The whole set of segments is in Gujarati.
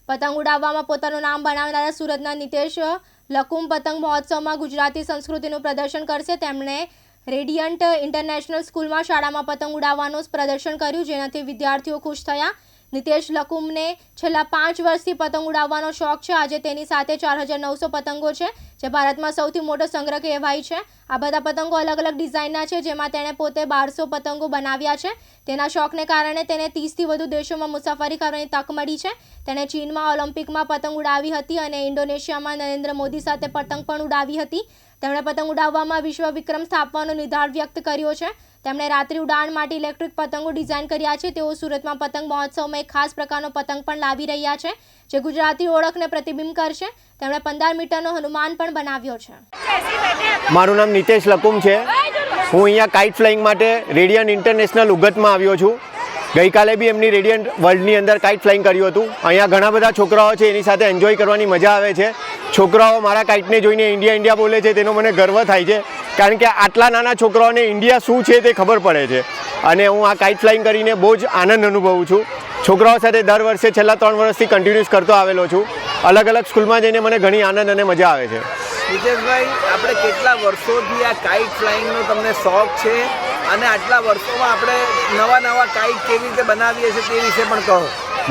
પતંગ ઉડાવવામાં પોતાનું નામ બનાવનારા સુરતના નિતેશ લકુમ પતંગ મહોત્સવમાં ગુજરાતી સંસ્કૃતિનું પ્રદર્શન કરશે। તેમણે રેડિયન્ટ ઇન્ટરનેશનલ સ્કૂલમાં શાળામાં પતંગ ઉડાવવાનું પ્રદર્શન કર્યું, જેનાથી વિદ્યાર્થીઓ ખુશ થયા। નિતેશ લકુમને છેલ્લા 5 વર્ષથી પતંગ ઉડાવવાનો શોખ છે। આજે તેની સાથે 4900 પતંગો છે, જે ભારતમાં સૌથી મોટો સંગ્રહ કહેવાય છે। આ બધા પતંગો અલગ અલગ ડિઝાઇનના છે, જેમાં તેણે પોતે 1200 પતંગો બનાવ્યા છે। તેના શોખને કારણે તેને 30થી વધુ દેશોમાં મુસાફરી કરવાની તક મળી છે। તેણે ચીનમાં ઓલિમ્પિકમાં પતંગ ઉડાવી હતી અને ઇન્ડોનેશિયામાં નરેન્દ્ર મોદી સાથે પતંગ પણ ઉડાવી હતી। તેમણે પતંગ ઉડાવવામાં વિશ્વ વિક્રમ સ્થાપવાનો નિર્ધાર વ્યક્ત કર્યો છે। તેમણે રાત્રિ ઉડાન માટે ઇલેક્ટ્રિક પતંગો ડિઝાઇન કર્યા છે। તેઓ સુરતમાં પતંગ મહોત્સવમાં એક ખાસ પ્રકારનો પતંગ પણ લાવી રહ્યા છે, જે ગુજરાતી ઓળખને પ્રતિબિંબ કરશે। તેમણે 15 મીટરનો હનુમાન પણ બનાવ્યો છે। મારું નામ નિતેશ લકુમ છે। હું અહીંયા કાઇટ ફ્લાઇંગ માટે રેડિયન્ટ ઇન્ટરનેશનલ ઉગતમાં આવ્યો છું। ગઈકાલે બી એમની રેડિયન્ટ વર્લ્ડની અંદર કાઇટ ફ્લાઇંગ કર્યું હતું। અહીંયા ઘણા બધા છોકરાઓ છે, એની સાથે એન્જોય કરવાની મજા આવે છે। છોકરાઓ મારા કાઇટને જોઈને ઇન્ડિયા ઇન્ડિયા બોલે છે, તેનો મને ગર્વ થાય છે, કારણ કે આટલા નાના છોકરાઓને ઇન્ડિયા શું છે તે ખબર પડે છે। અને હું આ કાઇટ ફ્લાઇંગ કરીને બહુ જ આનંદ અનુભવું છું। છોકરાઓ સાથે દર વર્ષે છેલ્લા 3 વર્ષથી કન્ટિન્યુઅસ કરતો આવેલો છું। અલગ અલગ સ્કૂલમાં જઈને મને ઘણી આનંદ અને મજા આવે છે। નિતેશભાઈ, આપણે કેટલા વર્ષોથી આ કાઇટ ફ્લાઇંગનો તમને શોખ છે, અને આટલા વર્ષોમાં આપણે નવા કાઇટ કેવી રીતે બનાવીએ છીએ તે વિશે પણ કહો।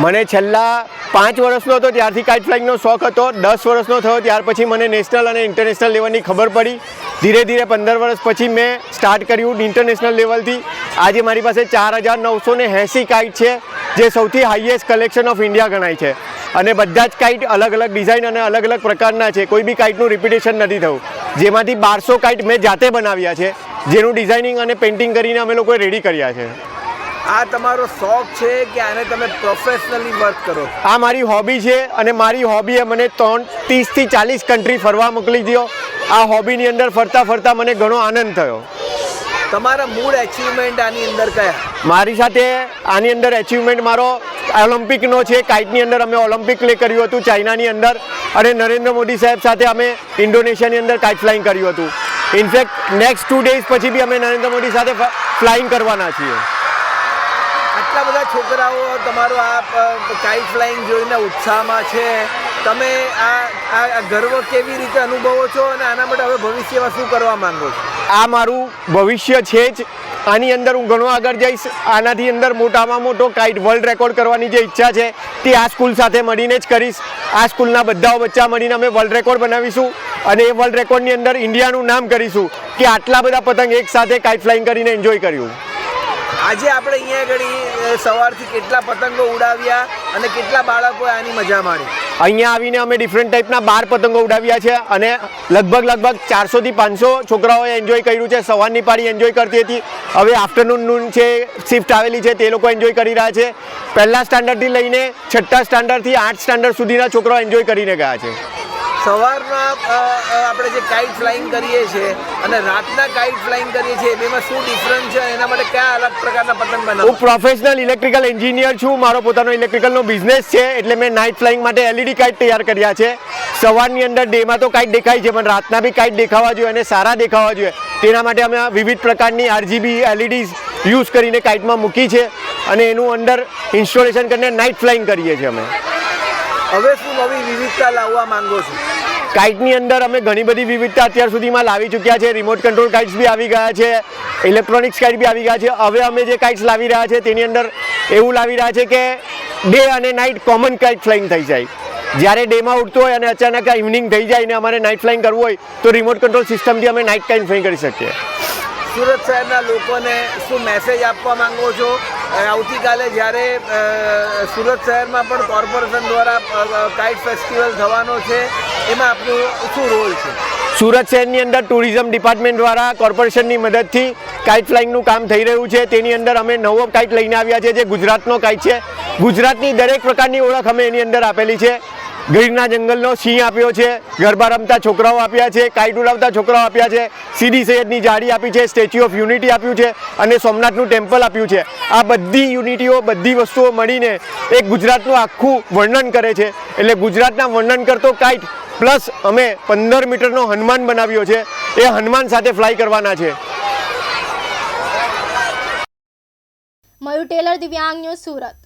મને છેલ્લા 5 વર્ષનો હતો ત્યારથી કાઇટ ફ્લાઇંગનો શોખ હતો। 10 વર્ષનો થયો ત્યાર પછી મને નેશનલ અને ઇન્ટરનેશનલ લેવલની ખબર પડી। ધીરે ધીરે 15 વર્ષ પછી મેં સ્ટાર્ટ કર્યું ઇન્ટરનેશનલ લેવલથી। આજે મારી પાસે 4980 કાઇટ છે, જે સૌથી હાઈએસ્ટ કલેક્શન ઓફ ઇન્ડિયા ગણાય છે। અને બધા જ કાઇટ અલગ અલગ ડિઝાઇન અને અલગ અલગ પ્રકારના છે। કોઈ બી કાઇટનું રિપીટેશન નથી થયું। જેમાંથી 1200 કાઇટ મેં જાતે બનાવ્યા છે, જેનું ડિઝાઇનિંગ અને પેઇન્ટિંગ કરીને અમે લોકોએ રેડી કર્યા છે। આ તમારો શોખ છે કે આને તમે પ્રોફેશનલી વર્ક કરો? આ મારી હોબી છે, અને મારી હોબીએ મને 30થી 40 કન્ટ્રી ફરવા મોકલી દીધો। આ હોબીની અંદર ફરતા ફરતા મને ઘણો આનંદ થયો। તમારા મૂળ એચિવમેન્ટ આની અંદર કયા? મારી સાથે આની અંદર એચિવમેન્ટ મારો ઓલિમ્પિકનો છે। કાઇટની અંદર અમે ઓલિમ્પિક પ્લે કર્યું હતું ચાઇનાની અંદર, અને નરેન્દ્ર મોદી સાહેબ સાથે અમે ઇન્ડોનેશિયાની અંદર કાઇટ ફ્લાઇંગ કર્યું હતું। ઇનફેક્ટ નેક્સ્ટ 2 ડેઝ પછી બી અમે નરેન્દ્ર મોદી સાથે ફ્લાઇંગ કરવાના છીએ। આટલા બધા છોકરાઓ તમારો આ કાઇટ ફ્લાઇંગ જોઈને ઉત્સાહમાં છે। તમે આ ગર્વ કેવી રીતે અનુભવો છો, અને આના માટે હવે ભવિષ્યમાં શું કરવા માંગો છો? આ મારું ભવિષ્ય છે જ। આની અંદર હું ઘણો આગળ જઈશ। આનાથી અંદર મોટામાં મોટો કાઇટ વર્લ્ડ રેકોર્ડ કરવાની જે ઈચ્છા છે તે આ સ્કૂલ સાથે મળીને જ કરીશ। આ સ્કૂલના બધા બચ્ચા મળીને અમે વર્લ્ડ રેકોર્ડ બનાવીશું, અને એ વર્લ્ડ રેકોર્ડની અંદર ઇન્ડિયાનું નામ કરીશું કે આટલા બધા પતંગ એક સાથે કાઇટ ફ્લાઇંગ કરીને એન્જોય કર્યું। આજે આપણે અહીંયા આગળ સવારથી કેટલા પતંગો ઉડાવ્યા અને કેટલા બાળકોએ આની મજા માણી? અહીંયા આવીને અમે ડિફરન્ટ ટાઈપના 12 પતંગો ઉડાવ્યા છે, અને લગભગ 400થી 500 છોકરાઓએ એન્જોય કર્યું છે। સવારની પાળી એન્જોય કરતી હતી, હવે આફ્ટરનૂન છે શિફ્ટ આવેલી છે, તે લોકો એન્જોય કરી રહ્યા છે। પહેલા સ્ટાન્ડર્ડથી લઈને 6થા સ્ટાન્ડર્ડથી 8 સ્ટાન્ડર્ડ સુધીના છોકરાઓ એન્જોય કરીને ગયા છે। સવારમાં આપણે જે કાઇટ ફ્લાઇંગ કરીએ છીએ અને રાતના કાઇટ ફ્લાઇંગ કરીએ છીએ, બેમાં શું ડિફરન્સ છે? એના માટે કયા અલગ પ્રકારના પતંગ બનાવો? હું પ્રોફેશનલ ઇલેક્ટ્રિકલ એન્જિનિયર છું। મારો પોતાનો ઇલેક્ટ્રિકલનો બિઝનેસ છે, એટલે મેં નાઇટ ફ્લાઇંગ માટે LED કાઇટ તૈયાર કર્યા છે। સવારની અંદર ડેમાં તો કાઇટ દેખાય છે, પણ રાતના બી કાઇટ દેખાવા જોઈએ અને સારા દેખાવા જોઈએ, તેના માટે અમે વિવિધ પ્રકારની RGB LEDs યુઝ કરીને કાઇટમાં મૂકી છે, અને એનું અંદર ઇન્સ્ટોલેશન કરીને નાઇટ ફ્લાઇંગ કરીએ છીએ અમે। હવે શું નવી વિવિધતા લાવવા માંગો છો? કાઇટની અંદર અમે ઘણી બધી વિવિધતા અત્યાર સુધીમાં લાવી ચૂક્યા છે। રિમોટ કંટ્રોલ કાઇટ્સ બી આવી ગયા છે, ઇલેક્ટ્રોનિક્સ કાઇટ બી આવી ગયા છે। હવે અમે જે કાઇટ્સ લાવી રહ્યા છે તેની અંદર એવું લાવી રહ્યા છે કે ડે અને નાઇટ કોમન કાઇટ ફ્લાઇંગ થઈ જાય। જ્યારે ડેમાં ઉડતો હોય અને અચાનક ઇવનિંગ થઈ જાય ને અમારે નાઇટ ફ્લાઇંગ કરવું હોય, તો રિમોટ કંટ્રોલ સિસ્ટમથી અમે નાઇટ કાઇટ ફ્લાઇંગ કરી શકીએ। સુરત શહેરના લોકોને શું મેસેજ આપવા માંગો છો? આવતીકાલે જ્યારે સુરત શહેરમાં પણ કોર્પોરેશન દ્વારા કાઇટ ફેસ્ટિવલ થવાનો છે, એમાં આપનું શું રોલ છે? સુરત શહેરની અંદર ટુરિઝમ ડિપાર્ટમેન્ટ દ્વારા કોર્પોરેશનની મદદથી કાઇટ ફ્લાઇંગનું કામ થઈ રહ્યું છે। તેની અંદર અમે નવો કાઇટ લઈને આવ્યા છે, જે ગુજરાતનો કાઇટ છે। ગુજરાતની દરેક પ્રકારની ઓળખ અમે એની અંદર આપેલી છે। ગીરના જંગલનો સિંહ આપ્યો છે, ગરબા રમતા છોકરાઓ આપ્યા છે, કાઇટ ઉડાવતા છોકરાઓ આપ્યા છે, સીડી સૈયદની જાળી આપી છે, સ્ટેચ્યુ ઓફ યુનિટી આપ્યું છે, અને સોમનાથનું ટેમ્પલ આપ્યું છે। આ બધી યુનિટીઓ, બધી વસ્તુઓ મળીને એક ગુજરાતનું આખું વર્ણન કરે છે। એટલે ગુજરાતના વર્ણન કરતો કાઇટ પ્લસ અમે 15 મીટરનો હનુમાન બનાવ્યો છે, એ હનુમાન સાથે ફ્લાય કરવાના છે। મયુર ટેલર, દિવ્યાંગ ન્યૂઝ, સુરત।